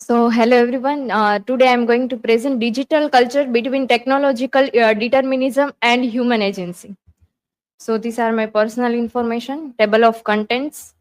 So, hello everyone. Today I'm going to present digital culture between technological determinism and human agency. So, these are my personal information, table of contents,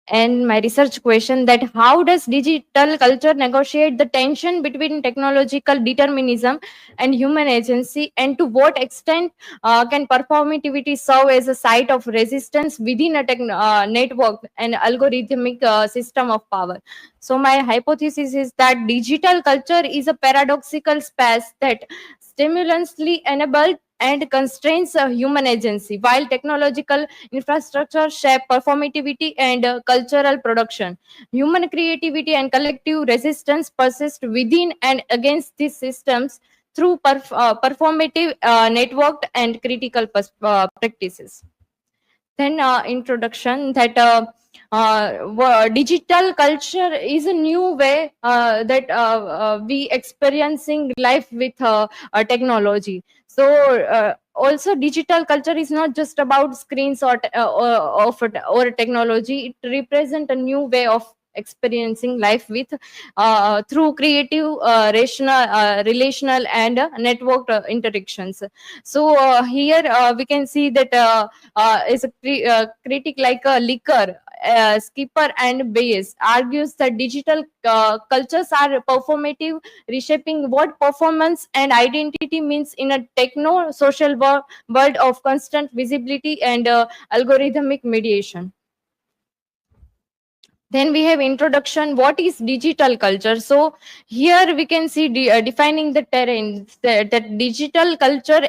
and my research question that how does digital culture negotiate the tension between technological determinism and human agency, and to what extent can performativity serve as a site of resistance within a network and algorithmic system of power. So my hypothesis is that digital culture is a paradoxical space that stimulously enables and constrains human agency, while technological infrastructure shape performativity and cultural production. Human creativity and collective resistance persist within and against these systems through performative, networked, and critical practices. Then introduction that digital culture is a new way that we experiencing life with technology. So also digital culture is not just about screens or technology. It represents a new way of experiencing life with through creative, relational, and networked interactions. So here we can see that is a critic like a liquor. Skipper and Bayes argues that digital cultures are performative, reshaping what performance and identity means in a techno social world of constant visibility and algorithmic mediation. Then we have introduction. What is digital culture? So here we can see defining the terrain that digital culture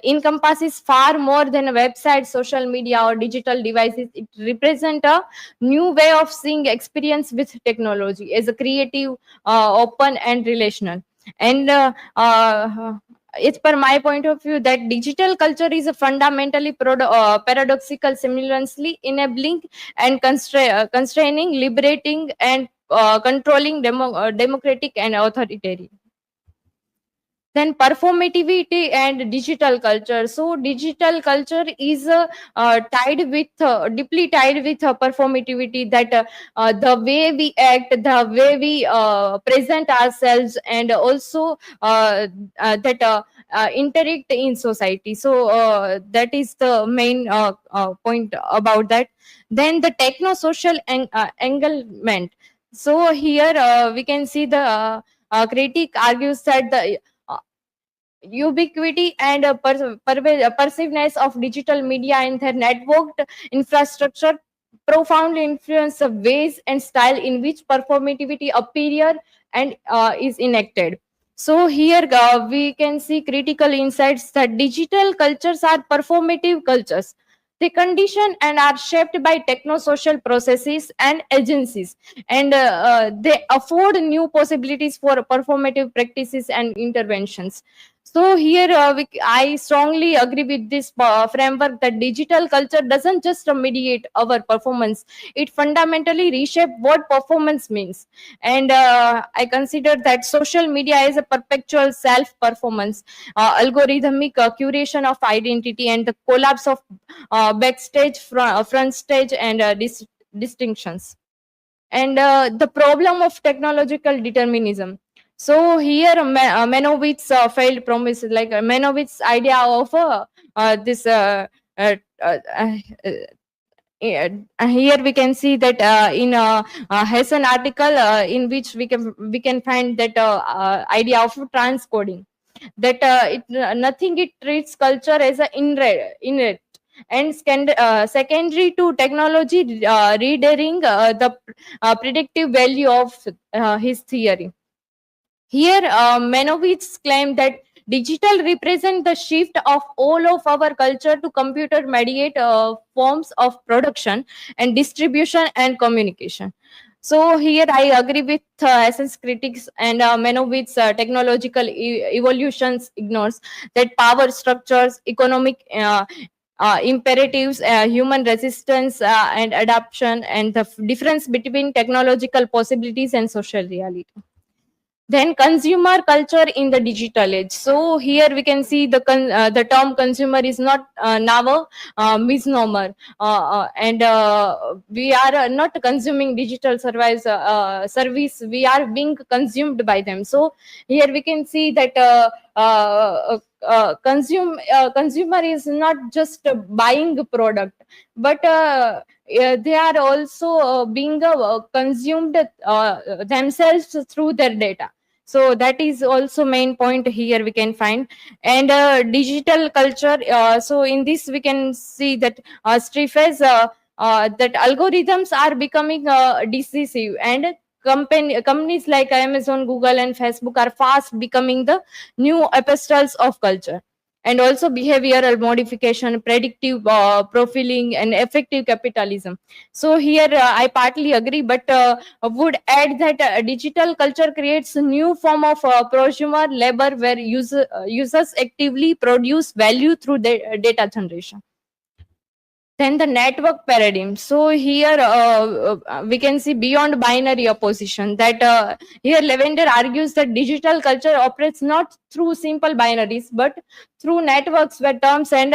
encompasses far more than a website, social media, or digital devices. It represents a new way of seeing experience with technology as a creative, open, and relational. And it's per my point of view that digital culture is a fundamentally paradoxical, simultaneously enabling and constraining, liberating, and controlling democratic and authoritarian. Then performativity and digital culture. So digital culture is tied with deeply tied with performativity, that the way we act, the way we present ourselves, and also that interact in society. So that is the main point about that. Then the techno social engagement. So here we can see the critic argues that the ubiquity and pervasiveness of digital media and their networked infrastructure profoundly influence the ways and style in which performativity appear and is enacted. So here we can see critical insights that digital cultures are performative cultures. They condition and are shaped by techno-social processes and agencies, and they afford new possibilities for performative practices and interventions. So here, I strongly agree with this framework that digital culture doesn't just mediate our performance; it fundamentally reshape what performance means. And I consider that social media is a perpetual self-performance, algorithmic curation of identity, and the collapse of backstage, front stage, and distinctions. And the problem of technological determinism. So here Menowitz failed promises, like Menowitz's idea of this uh, uh, uh, yeah, here we can see that in a Hessen article in which we can find that idea of transcoding, that nothing, it treats culture as a inert and secondary to technology, rendering the predictive value of his theory. Here, Menowitz claimed that digital represent the shift of all of our culture to computer mediate forms of production and distribution and communication. So here I agree with Essence critics and Menowitz technological evolutions ignores that power structures, economic imperatives, human resistance and adaptation, and the difference between technological possibilities and social reality. Then consumer culture in the digital age. So here we can see the term consumer is not now a misnomer, and we are not consuming digital service. We are being consumed by them. So here we can see that consumer is not just buying a product, but they are also being consumed themselves through their data. So that is also main point here we can find. And digital culture, so in this we can see that strifes that algorithms are becoming decisive, and companies like Amazon, Google, and Facebook are fast becoming the new apostles of culture. And also behavioral modification, predictive profiling, and effective capitalism. So here I partly agree, but would add that digital culture creates a new form of prosumer labor where users actively produce value through the data generation. Then the network paradigm. So here we can see beyond binary opposition, that here Lavender argues that digital culture operates not through simple binaries, but through networks where terms and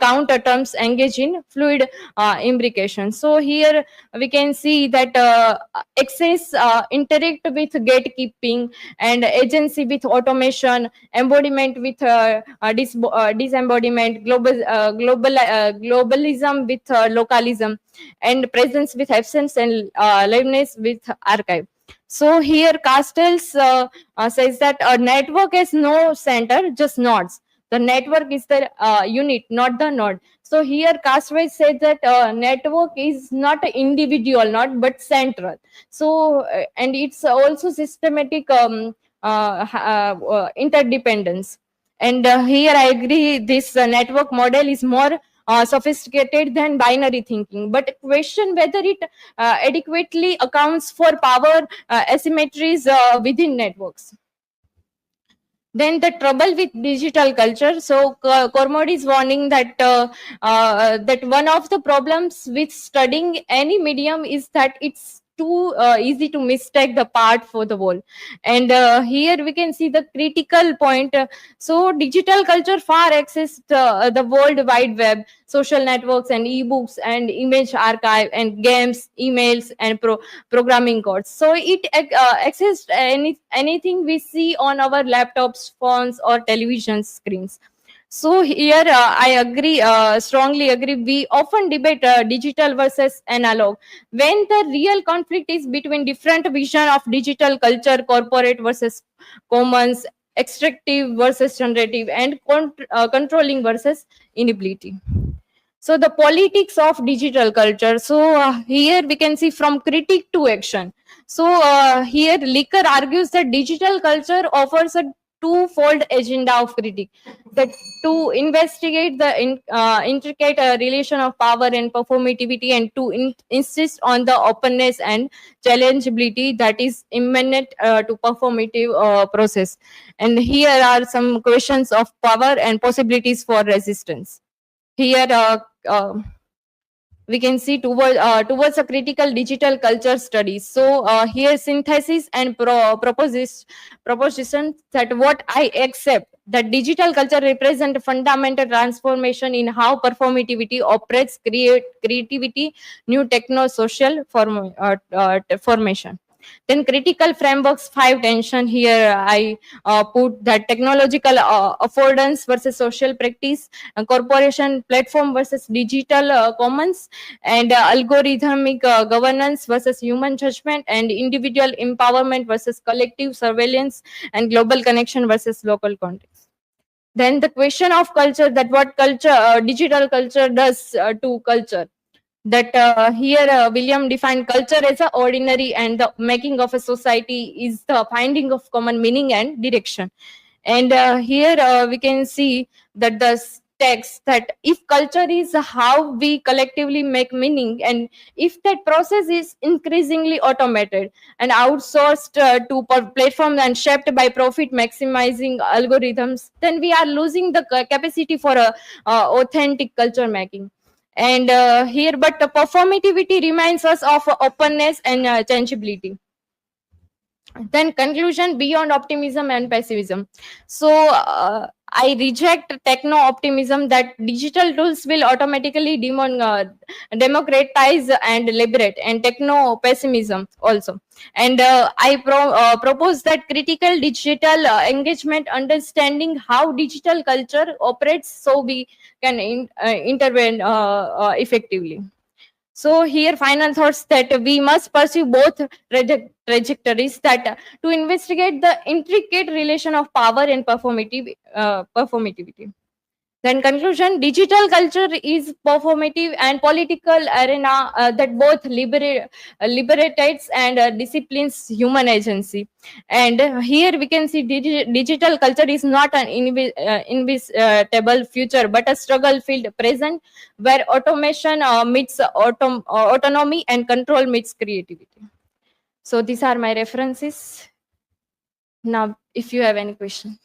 counter terms engage in fluid imbrication. So here we can see that access interact with gatekeeping, and agency with automation, embodiment with disembodiment, globalism with localism, and presence with absence, and liveness with archive. So here Castells says that a network has no center, just nodes. The network is the unit, not the node. So here Castaway said that network is not an individual node but central. So and it's also systematic interdependence. And here I agree, this network model is more sophisticated than binary thinking, but question whether it adequately accounts for power asymmetries within networks. Then the trouble with digital culture. So Cormod is warning that that one of the problems with studying any medium is that it's too easy to mistake the part for the whole. And here we can see the critical point. So digital culture far exceeds the world wide web, social networks, and ebooks, and image archive, and games, emails, and programming codes. So it accessed anything we see on our laptops, phones, or television screens. So here I agree, strongly agree. We often debate digital versus analog, when the real conflict is between different vision of digital culture: corporate versus commons, extractive versus generative, and controlling versus inability. So the politics of digital culture. So here we can see from critique to action. So here Licker argues that digital culture offers a twofold agenda of critique: that to investigate the intricate relation of power and performativity, and to insist on the openness and challengeability that is immanent to performative process. And here are some questions of power and possibilities for resistance. Here we can see towards a critical digital culture studies. So here synthesis and proposition that what I accept, that digital culture represent fundamental transformation in how performativity operates, creativity, new techno social formation. Then critical frameworks 5 tension. Here I put that technological affordance versus social practice, corporation platform versus digital commons, and algorithmic governance versus human judgment, and individual empowerment versus collective surveillance, and global connection versus local context. Then the question of culture, that what culture, digital culture does to culture. That here William defined culture as a ordinary, and the making of a society is the finding of common meaning and direction. And here we can see that the text, that if culture is how we collectively make meaning, and if that process is increasingly automated and outsourced to platforms and shaped by profit maximizing algorithms, then we are losing the capacity for a authentic culture making. And here but the performativity reminds us of openness and changeability. Then conclusion beyond optimism and pessimism. So I reject techno optimism that digital tools will automatically democratize and liberate, and techno pessimism also. And I propose that critical digital engagement, understanding how digital culture operates so we can intervene effectively. So here, final thoughts that we must pursue both trajectories, that to investigate the intricate relation of power and performativity. Then conclusion, digital culture is performative and political arena that both liberates and disciplines human agency. And here we can see digital culture is not an invisible future, but a struggle filled present where automation meets autonomy and control meets creativity. So these are my references. Now, if you have any question.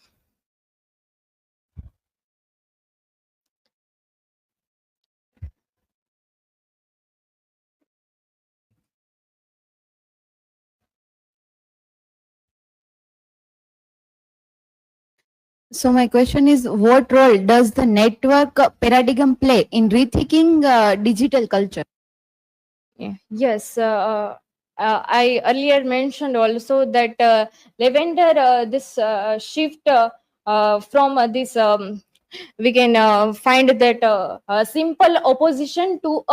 So my question is, what role does the network paradigm play in rethinking digital culture? Yeah. Yes, I earlier mentioned also that Lavender, this shift from this, we can find that simple opposition to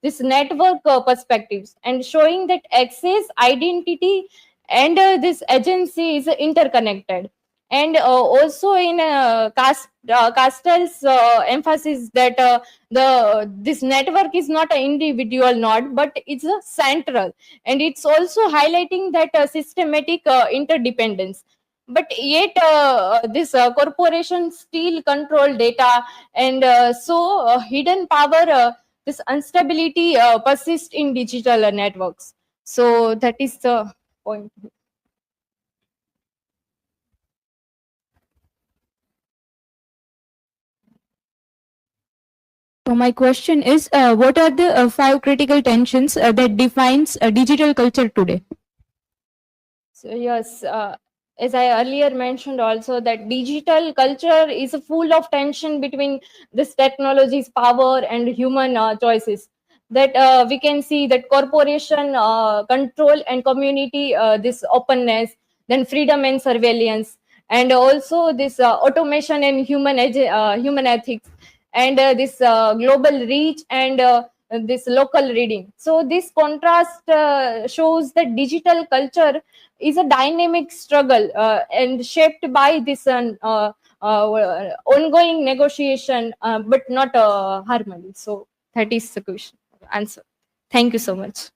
this network perspectives, and showing that access, identity, and this agency is interconnected. And also in Castell's emphasis that the this network is not an individual node, but it's a central, and it's also highlighting that systematic interdependence. But yet this corporation still control data, and so hidden power, this instability persists in digital networks. So that is the point. So my question is, what are the five critical tensions that defines digital culture today? So yes, as I earlier mentioned also, that digital culture is full of tension between this technology's power and human choices. That we can see that corporation control and community, this openness, then freedom and surveillance, and also this automation and human ethics, and this global reach, and this local reading. So this contrast shows that digital culture is a dynamic struggle and shaped by this ongoing negotiation, but not harmony. So that is the question answer. Thank you so much.